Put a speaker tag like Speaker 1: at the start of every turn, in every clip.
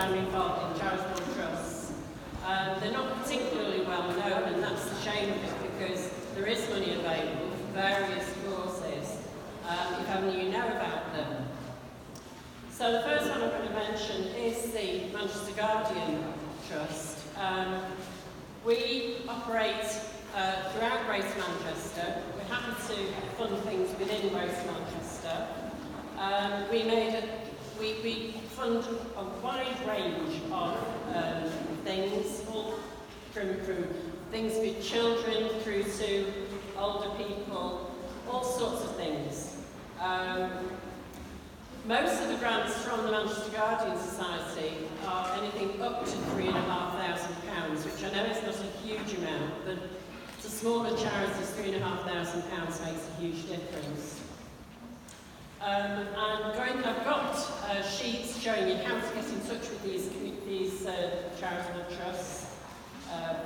Speaker 1: I'm involved in charitable trusts. They're not particularly well known, and that's the shame of it, because there is money available for various causes, if only you know about them. So the first one I'm going to mention is the Manchester Guardian Trust. We operate throughout Greater Manchester. We're happy to fund things within Greater Manchester. We fund a wide range of things, all from things with children through to older people, all sorts of things. Most of the grants from the Manchester Guardian Society are anything up to £3,500, which I know is not a huge amount, but to smaller charities, £3,500 makes a huge difference. I've got sheets showing you how to get in touch with these charitable trusts,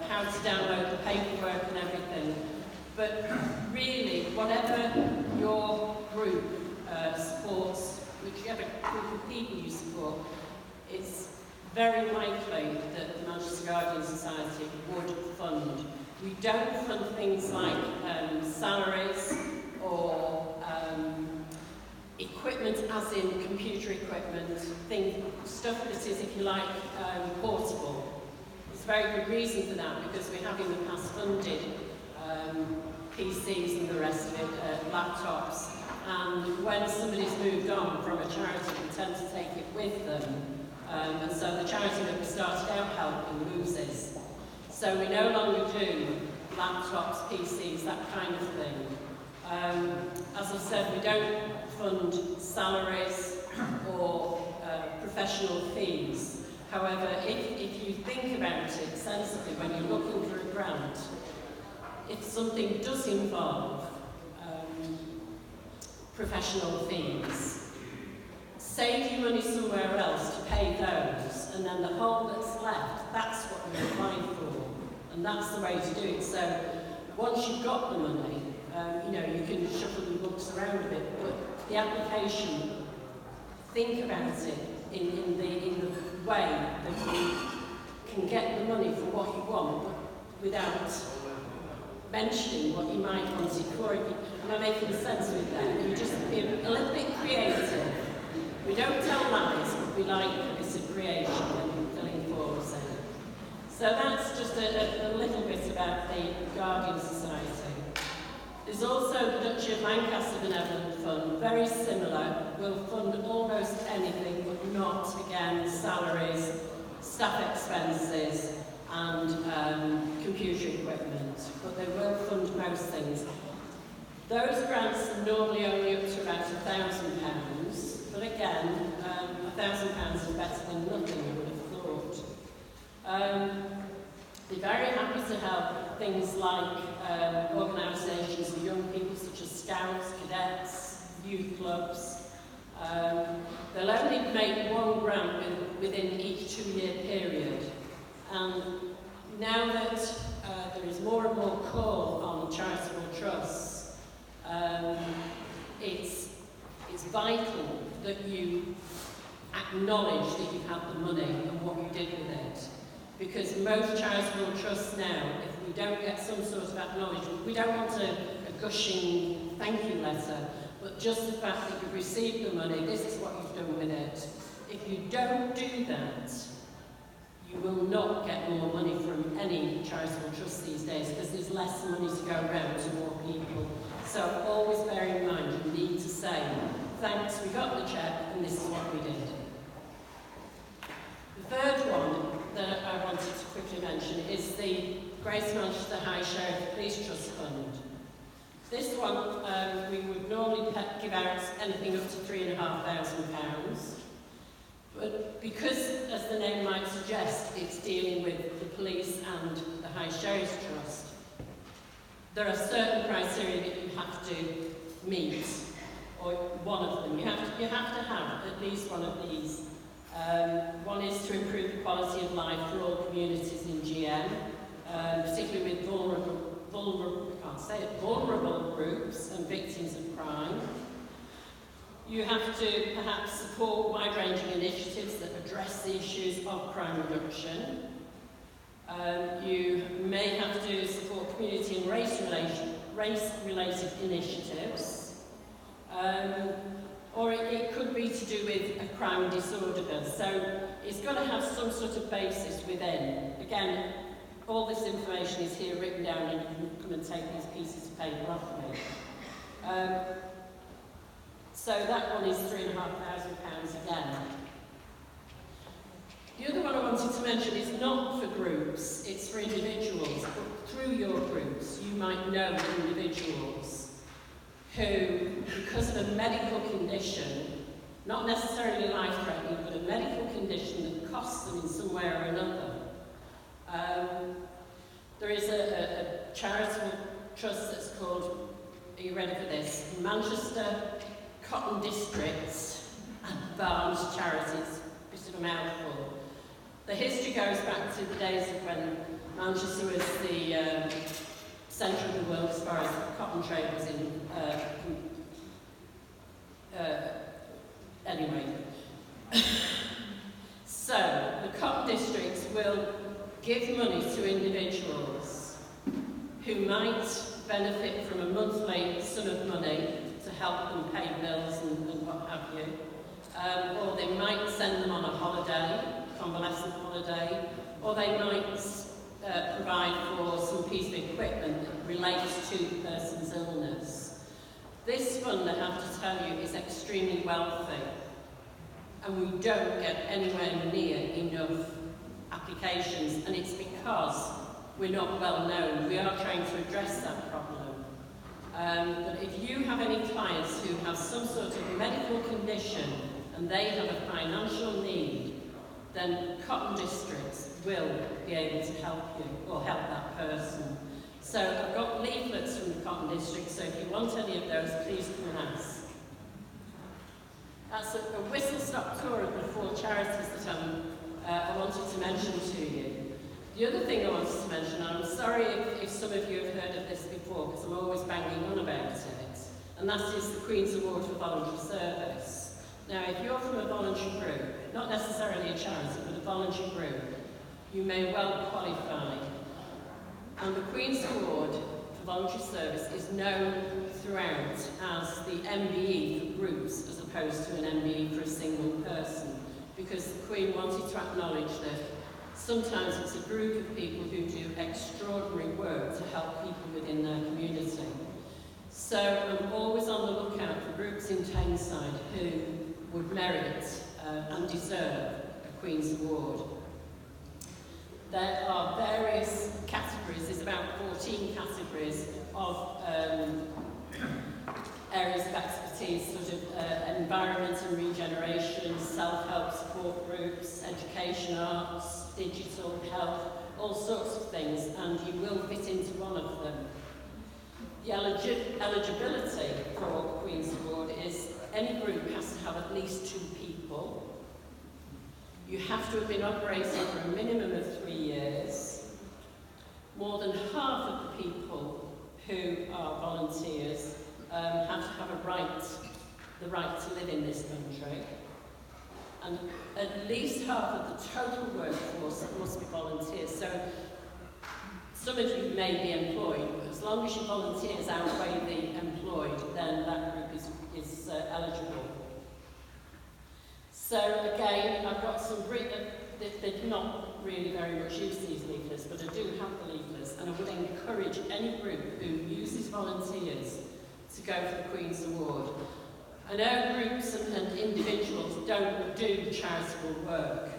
Speaker 1: how to download the paperwork and everything. But really, whatever your group supports, whichever group of people you support, it's very likely that the Manchester Guardian Society would fund. We don't fund things like salaries or equipment, as in computer equipment, stuff that is, if you like, portable. There's a very good reason for that, because we have in the past funded PCs and the rest of it, laptops, and when somebody's moved on from a charity, we tend to take it with them, and so the charity that we started out helping loses. So we no longer do laptops, PCs, that kind of thing. As I said, we don't fund salaries or professional fees. However, if you think about it sensibly when you're looking for a grant, if something does involve professional fees, save your money somewhere else to pay those, and then the hole that's left, that's what you're applying for, and that's the way to do it. So once you've got the money, you can shuffle your books around a bit, but the application, think about it in the way that you can get the money for what you want, without mentioning what you might want it for. Am I making sense with that? You just be a little bit creative. We don't tell lies, but we like a bit of creation when we're filling forms in. So that's just a little bit about the Guardian Society. There's also the Duchy of Lancaster Benevolent Fund, very similar. We'll fund almost anything, but not, again, salaries, staff expenses, and computer equipment, but they will fund most things. Those grants are normally only up to about £1,000, but again, £1,000 is better than nothing, I would have thought. They're very happy to help things like organisations of young people such as Scouts, Cadets, youth clubs. They'll only make one grant within each 2-year period. And now that there is more and more call on charitable trusts, it's vital that you acknowledge that you've had the money and what you did with it. Because most charitable trusts now, if we don't get some sort of acknowledgement, we don't want a gushing thank you letter, but just the fact that you've received the money, this is what you've done with it. If you don't do that, you will not get more money from any charitable trust these days, because there's less money to go around to more people. So always bear in mind, you need to say, thanks, we got the cheque, and this is what we did. The third one that I wanted to quickly mention is the Greater Manchester High Sheriff Police Trust Fund. This one, we would normally give out anything up to £3,500. But because, as the name might suggest, it's dealing with the police and the High Sheriff's Trust, there are certain criteria that you have to meet, or one of them. You have to have at least one of these. One is to improve the quality of life for all communities in GM, particularly with vulnerable, vulnerable groups and victims of crime. You have to perhaps support wide-ranging initiatives that address the issues of crime reduction. You may have to support community and race-related initiatives. Or it could be to do with a crime disorder. So it's got to have some sort of basis within. Again, all this information is here written down, and you can come and take these pieces of paper off of me. So that one is £3,500 again. The other one I wanted to mention is not for groups, it's for individuals. But through your groups, you might know individuals who, because of a medical condition, not necessarily life-threatening, but a medical condition that costs them in some way or another. There is a charitable trust that's called, are you ready for this? Manchester Cotton Districts and Barnes Charities. Bit of a mouthful. The history goes back to the days of when Manchester was the centre of the world as far as cotton trade was in. Anyway. So, the cotton districts will give money to individuals who might benefit from a monthly sum of money to help them pay bills and what have you. Or they might send them on a holiday, convalescent holiday, or they might provide for some piece of equipment that relates to the person's illness. This fund, I have to tell you, is extremely wealthy, and we don't get anywhere near enough applications, and it's because we're not well known. We are trying to address that problem. But if you have any clients who have some sort of medical condition and they have a financial need, then cotton districts will be able to help you or help that person. So I've got leaflets from the cotton district, so if you want any of those, please come and ask. That's a whistle-stop tour of the 4 charities that I wanted to mention to you. The other thing I wanted to mention, and I'm sorry if some of you have heard of this before, because I'm always banging on about it, and that is the Queen's Award for Voluntary Service. Now, if you're from a voluntary group, not necessarily a charity, but a voluntary group, you may well qualify. And the Queen's Award for Voluntary Service is known throughout as the MBE for groups, as opposed to an MBE for a single person, because the Queen wanted to acknowledge that sometimes it's a group of people who do extraordinary work to help people within their community. So I'm always on the lookout for groups in Tameside who would merit and deserve a Queen's Award. There are various categories, there's about 14 categories of areas of expertise, sort of environment and regeneration, self-help support groups, education, arts, digital, health, all sorts of things, and you will fit into one of them. The eligibility for the Queen's Award is any group has to have at least 2 people. You have to have been operating for a minimum of 3 years. More than half of the people who are volunteers have to have the right to live in this country. And at least half of the total workforce must be volunteers. So some of you may be employed, but as long as your volunteers outweigh the employed, then that group is eligible. So again, I've got some, they're not really very much use these leaflets, but I do have the leaflets, and I would encourage any group who uses volunteers to go for the Queen's Award. I know groups and individuals don't do charitable work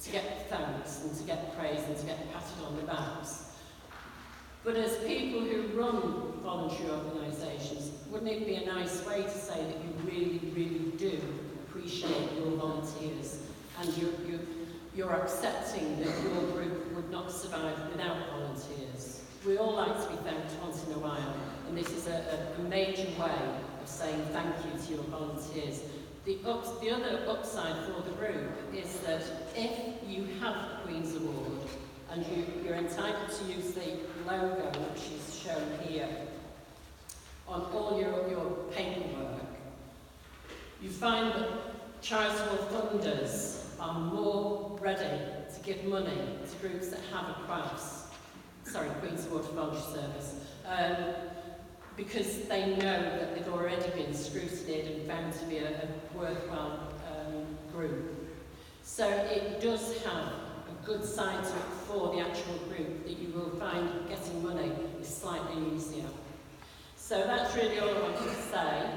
Speaker 1: to get thanks and to get praise and to get patted on the backs. But as people who run voluntary organisations, wouldn't it be a nice way to say that you really, really do appreciate your volunteers and you're accepting that your group would not survive without volunteers? We all like to be thanked once in a while, and this is a major way of saying thank you to your volunteers. The other upside for the group is that if you have the Queen's Award and you're entitled to use the logo, which is shown here, on all your paperwork, You find that charitable funders are more ready to give money to groups that have a Queen's Water Voluntary Service, because they know that they've already been scrutinized and found to be a worthwhile group. So it does have a good side to it for the actual group, that you will find getting money is slightly easier. So that's really all I wanted to say.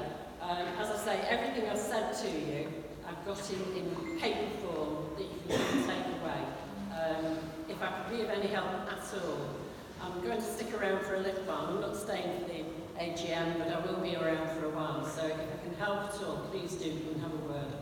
Speaker 1: As I say, everything I've said to you, I've got in paper form that you can take away. If I could be of any help at all, I'm going to stick around for a little while. I'm not staying for the AGM, but I will be around for a while. So if I can help at all, please do come and have a word.